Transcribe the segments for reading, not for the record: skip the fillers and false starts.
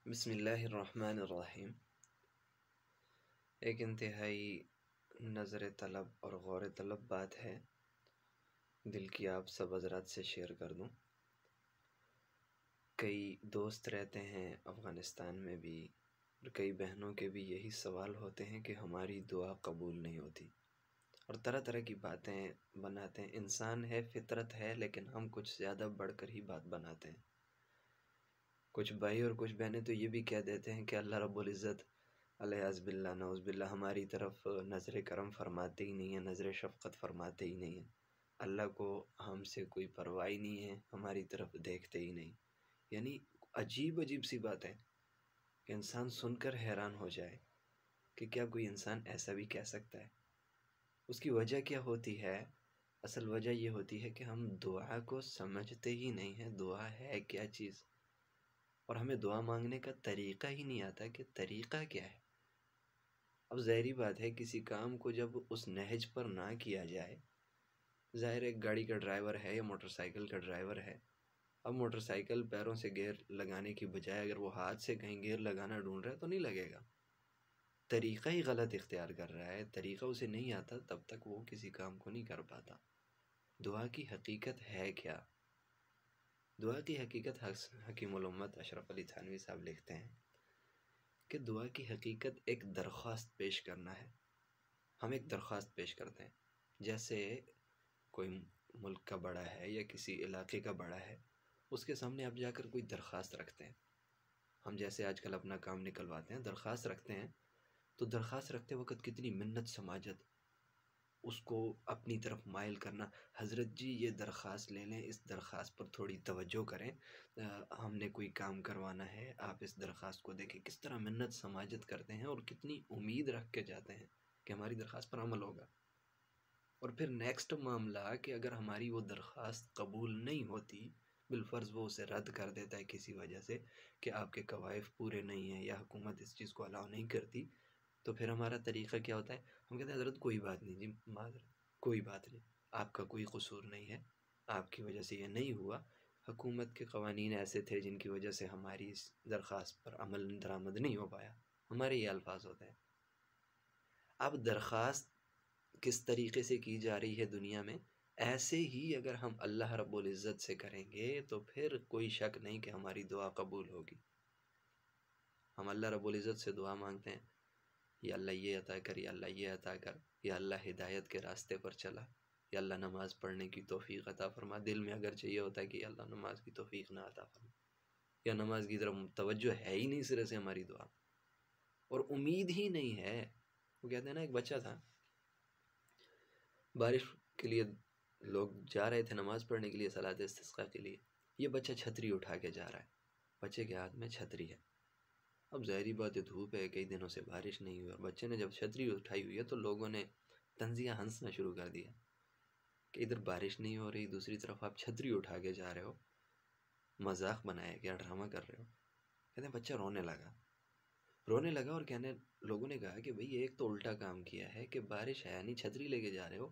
بسم اللہ الرحمن الرحیم۔ ایک انتہائی نظر طلب اور غور طلب بات ہے، دل کی آپ سب حضرات سے شیئر کر دوں۔ کئی دوست رہتے ہیں افغانستان میں بھی، اور کئی بہنوں کے بھی یہی سوال ہوتے ہیں کہ ہماری دعا قبول نہیں ہوتی، اور طرح طرح کی باتیں بناتے ہیں۔ انسان ہے، فطرت ہے، لیکن ہم کچھ زیادہ بڑھ کر ہی بات بناتے ہیں۔ کچھ بھائی اور کچھ بہنیں تو یہ بھی کہہ دیتے ہیں کہ اللہ رب العزت علیہ باللہ نعوذ باللہ ہماری طرف نظر کرم فرماتے ہی نہیں ہیں، نظر شفقت فرماتے ہی نہیں ہیں۔ اللہ کو ہم سے کوئی پرواہ ہی نہیں ہے، ہماری طرف دیکھتے ہی نہیں۔ یعنی عجیب عجیب سی باتیں کہ انسان سن کر حیران ہو جائے کہ کیا کوئی انسان ایسا بھی کہہ سکتا ہے۔ اس کی وجہ کیا ہوتی ہے؟ اصل وجہ یہ ہوتی ہے کہ ہم دعا کو سمجھتے ہی نہیں ہیں، دعا ہے کیا چیز، اور ہمیں دعا مانگنے کا طریقہ ہی نہیں آتا کہ طریقہ کیا ہے۔ اب ظاہری بات ہے، کسی کام کو جب اس نہج پر نہ کیا جائے، ظاہر ایک گاڑی کا ڈرائیور ہے یا موٹر سائیکل کا ڈرائیور ہے، اب موٹر سائیکل پیروں سے گیئر لگانے کی بجائے اگر وہ ہاتھ سے کہیں گیئر لگانا ڈھونڈ رہا ہے تو نہیں لگے گا۔ طریقہ ہی غلط اختیار کر رہا ہے، طریقہ اسے نہیں آتا، تب تک وہ کسی کام کو نہیں کر پاتا۔ دعا کی حقیقت ہے کیا؟ دعا کی حقیقت حکیم الامت اشرف علی تھانوی صاحب لکھتے ہیں کہ دعا کی حقیقت ایک درخواست پیش کرنا ہے۔ ہم ایک درخواست پیش کرتے ہیں، جیسے کوئی ملک کا بڑا ہے یا کسی علاقے کا بڑا ہے، اس کے سامنے آپ جا کر کوئی درخواست رکھتے ہیں۔ ہم جیسے آج کل اپنا کام نکلواتے ہیں، درخواست رکھتے ہیں، تو درخواست رکھتے وقت کتنی منت سماجت، اس کو اپنی طرف مائل کرنا، حضرت جی یہ درخواست لے لیں، اس درخواست پر تھوڑی توجہ کریں، ہم نے کوئی کام کروانا ہے، آپ اس درخواست کو دیکھیں۔ کس طرح منت سماجت کرتے ہیں اور کتنی امید رکھ کے جاتے ہیں کہ ہماری درخواست پر عمل ہوگا۔ اور پھر نیکسٹ معاملہ کہ اگر ہماری وہ درخواست قبول نہیں ہوتی، بالفرض وہ اسے رد کر دیتا ہے کسی وجہ سے کہ آپ کے کوائف پورے نہیں ہیں یا حکومت اس چیز کو الاؤ نہیں کرتی، تو پھر ہمارا طریقہ کیا ہوتا ہے؟ ہم کہتے ہیں حضرت کوئی بات نہیں جی، معذرت، کوئی بات نہیں، آپ کا کوئی قصور نہیں ہے، آپ کی وجہ سے یہ نہیں ہوا، حکومت کے قوانین ایسے تھے جن کی وجہ سے ہماری اس درخواست پر عمل درآمد نہیں ہو پایا۔ ہمارے یہ الفاظ ہوتے ہیں۔ اب درخواست کس طریقے سے کی جا رہی ہے دنیا میں، ایسے ہی اگر ہم اللہ رب العزت سے کریں گے تو پھر کوئی شک نہیں کہ ہماری دعا قبول ہوگی۔ ہم اللہ رب العزت سے دعا مانگتے ہیں، یا اللہ یہ عطا کر، یا اللہ یہ عطا کر، یا اللہ ہدایت کے راستے پر چلا، یا اللہ نماز پڑھنے کی توفیق عطا فرما۔ دل میں اگر چاہیے ہوتا ہے کہ یا اللہ نماز کی توفیق نہ عطا فرما، یا نماز کی طرف توجہ ہے ہی نہیں سرے سے ہماری دعا، اور امید ہی نہیں ہے۔ وہ کہتے ہیں نا، ایک بچہ تھا، بارش کے لیے لوگ جا رہے تھے نماز پڑھنے کے لیے، صلاۃ استسقاء کے لیے، یہ بچہ چھتری اٹھا کے جا رہا ہے، بچے کے ہاتھ میں چھتری ہے۔ اب ظاہری بات ہے، دھوپ ہے، کئی دنوں سے بارش نہیں ہوئی، اور بچے نے جب چھتری اٹھائی ہوئی ہے تو لوگوں نے طنزیہ ہنسنا شروع کر دیا کہ ادھر بارش نہیں ہو رہی، دوسری طرف آپ چھتری اٹھا کے جا رہے ہو، مذاق بنایا کیا، ڈرامہ کر رہے ہو۔ کہتے ہیں بچہ رونے لگا اور لوگوں نے کہا کہ بھئی ایک تو الٹا کام کیا ہے کہ بارش ہے یعنی چھتری لے کے جا رہے ہو،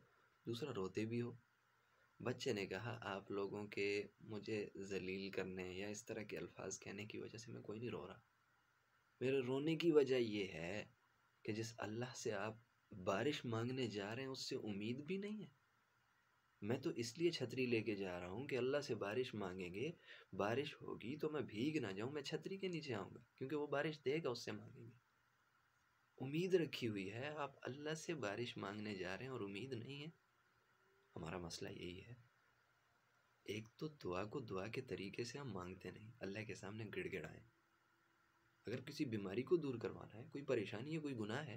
دوسرا روتے بھی ہو۔ بچے نے کہا آپ لوگوں کے مجھے ذلیل کرنے یا اس طرح کے الفاظ کہنے کی وجہ سے میں کوئی نہیں رو رہا، میرے رونے کی وجہ یہ ہے کہ جس اللہ سے آپ بارش مانگنے جا رہے ہیں اس سے امید بھی نہیں ہے۔ میں تو اس لیے چھتری لے کے جا رہا ہوں کہ اللہ سے بارش مانگیں گے، بارش ہوگی تو میں بھیگ نہ جاؤں، میں چھتری کے نیچے آؤں گا، کیونکہ وہ بارش دے گا، اس سے مانگیں گے۔ امید رکھی ہوئی ہے، آپ اللہ سے بارش مانگنے جا رہے ہیں اور امید نہیں ہے۔ ہمارا مسئلہ یہی ہے، ایک تو دعا کو دعا کے طریقے سے ہم مانگتے نہیں، اللہ کے سامنے گڑ گڑائیں۔ اگر کسی بیماری کو دور کروانا ہے، کوئی پریشانی ہے، کوئی گناہ ہے،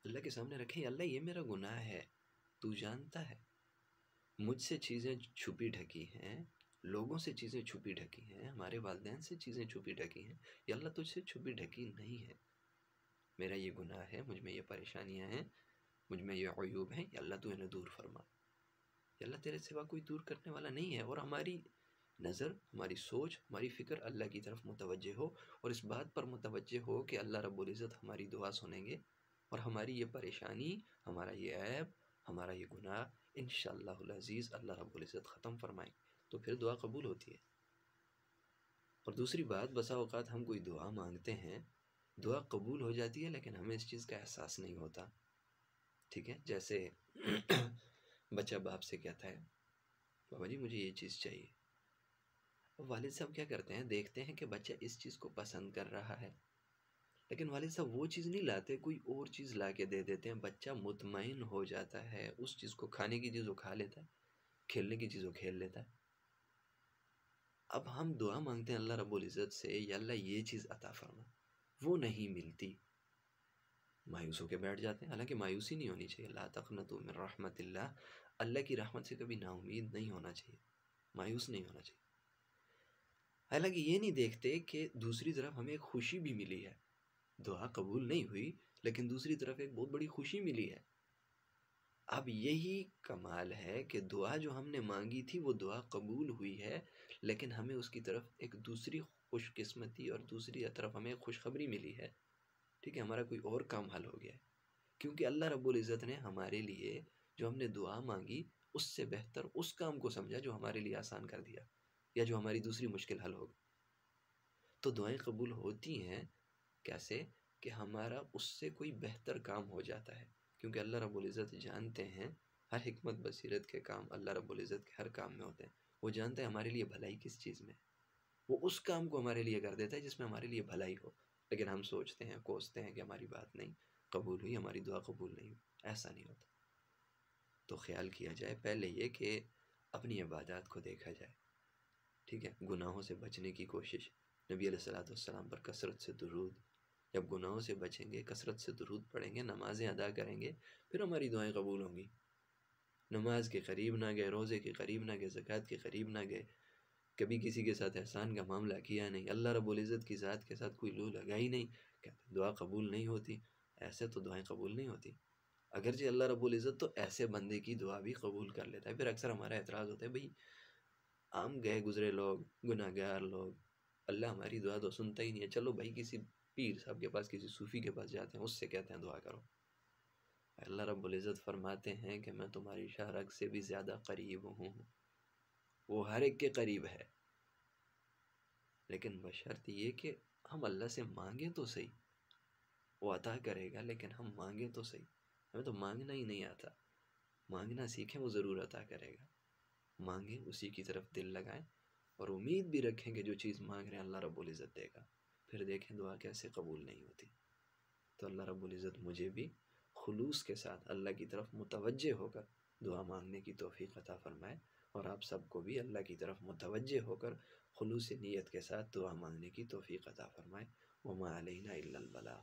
اللہ کے سامنے رکھیں، اللہ یہ میرا گناہ ہے، تو جانتا ہے، مجھ سے چیزیں چھپی ڈھکی ہیں، لوگوں سے چیزیں چھپی ڈھکی ہیں، ہمارے والدین سے چیزیں چھپی ڈھکی ہیں، یا اللہ تجھ سے چھپی ڈھکی نہیں ہے، میرا یہ گناہ ہے، مجھ میں یہ پریشانیاں ہیں، مجھ میں یہ عیوب ہیں، یا اللہ تو انہیں دور فرما، یا اللہ تیرے سوا کوئی دور کرنے والا نہیں ہے۔ اور ہماری نظر، ہماری سوچ، ہماری فکر اللہ کی طرف متوجہ ہو، اور اس بات پر متوجہ ہو کہ اللہ رب العزت ہماری دعا سنیں گے، اور ہماری یہ پریشانی، ہمارا یہ عیب، ہمارا یہ گناہ انشاءاللہ العزیز اللہ رب العزت ختم فرمائیں، تو پھر دعا قبول ہوتی ہے۔ اور دوسری بات، بسا اوقات ہم کوئی دعا مانگتے ہیں، دعا قبول ہو جاتی ہے لیکن ہمیں اس چیز کا احساس نہیں ہوتا. ٹھیک ہے، جیسے بچہ باپ سے کہتا ہے بابا جی مجھے یہ چیز چاہیے. والد صاحب کیا کرتے ہیں، دیکھتے ہیں کہ بچہ اس چیز کو پسند کر رہا ہے، لیکن والد صاحب وہ چیز نہیں لاتے، کوئی اور چیز لا کے دے دیتے ہیں. بچہ مطمئن ہو جاتا ہے، اس چیز کو، کھانے کی چیز وہ کھا لیتا ہے، کھیلنے کی چیز وہ کھیل لیتا ہے. اب ہم دعا مانگتے ہیں اللہ رب العزت سے، یا اللہ یہ چیز عطا فرما، وہ نہیں ملتی، مایوس ہو کے بیٹھ جاتے ہیں. حالانکہ مایوسی نہیں ہونی چاہیے. لا تقنطوا من رحمت اللہ، اللہ کی رحمت سے کبھی نا امید نہیں ہونا چاہیے، مایوس نہیں ہونا چاہیے. حالانکہ یہ نہیں دیکھتے کہ دوسری طرف ہمیں ایک خوشی بھی ملی ہے. دعا قبول نہیں ہوئی لیکن دوسری طرف ایک بہت بڑی خوشی ملی ہے. اب یہی کمال ہے کہ دعا جو ہم نے مانگی تھی وہ دعا قبول ہوئی ہے، لیکن ہمیں اس کی طرف ایک دوسری خوش قسمتی اور دوسری طرف ہمیں ایک خوشخبری ملی ہے. ٹھیک ہے، ہمارا کوئی اور کام حل ہو گیا ہے، کیونکہ اللہ رب العزت نے ہمارے لیے جو ہم نے دعا مانگی اس سے بہتر اس کام کو سمجھا جو ہمارے لیے آسان کر دیا، یا جو ہماری دوسری مشکل حل ہو گئی. تو دعائیں قبول ہوتی ہیں کیسے، کہ ہمارا اس سے کوئی بہتر کام ہو جاتا ہے. کیونکہ اللہ رب العزت جانتے ہیں، ہر حکمت بصیرت کے کام اللہ رب العزت کے ہر کام میں ہوتے ہیں. وہ جانتے ہیں ہمارے لیے بھلائی کس چیز میں ہے، وہ اس کام کو ہمارے لیے کر دیتا ہے جس میں ہمارے لیے بھلائی ہو. لیکن ہم سوچتے ہیں، کوستے ہیں کہ ہماری بات نہیں قبول ہوئی، ہماری دعا قبول نہیں ہوئی. ایسا نہیں ہوتا. تو خیال کیا جائے پہلے یہ کہ اپنی عبادات کو دیکھا جائے. ٹھیک ہے، گناہوں سے بچنے کی کوشش، نبی علیہ الصلوۃ والسلام پر کثرت سے درود. جب گناہوں سے بچیں گے، کثرت سے درود پڑھیں گے، نمازیں ادا کریں گے، پھر ہماری دعائیں قبول ہوں گی. نماز کے قریب نہ گئے، روزے کے قریب نہ گئے، زکوٰۃ کے قریب نہ گئے، کبھی کسی کے ساتھ احسان کا معاملہ کیا نہیں، اللہ رب العزت کی ذات کے ساتھ کوئی لو لگائی نہیں، کہتے دعا قبول نہیں ہوتی. ایسے تو دعائیں قبول نہیں ہوتی. اگرچہ اللہ رب العزت تو ایسے بندے کی دعا بھی قبول کر لیتا ہے. پھر اکثر ہمارا اعتراض ہوتا ہے، بھئی عام گئے گزرے لوگ، گناہ گار لوگ، اللہ ہماری دعا تو سنتا ہی نہیں ہے، چلو بھائی کسی پیر صاحب کے پاس، کسی صوفی کے پاس جاتے ہیں، اس سے کہتے ہیں دعا کرو. اللہ رب العزت فرماتے ہیں کہ میں تمہاری شاہ رگ سے بھی زیادہ قریب ہوں. وہ ہر ایک کے قریب ہے، لیکن بشرط یہ کہ ہم اللہ سے مانگیں تو صحیح. وہ عطا کرے گا لیکن ہم مانگیں تو صحیح. ہمیں تو مانگنا ہی نہیں آتا، مانگنا سیکھیں، وہ ضرور عطا کرے گا. مانگیں، اسی کی طرف دل لگائیں، اور امید بھی رکھیں کہ جو چیز مانگ رہے ہیں اللہ رب العزت دے گا. پھر دیکھیں دعا کیسے قبول نہیں ہوتی. تو اللہ رب العزت مجھے بھی خلوص کے ساتھ اللہ کی طرف متوجہ ہو کر دعا مانگنے کی توفیق عطا فرمائے، اور آپ سب کو بھی اللہ کی طرف متوجہ ہو کر خلوص نیت کے ساتھ دعا مانگنے کی توفیق عطا فرمائے. وما علینا الا البلاغ.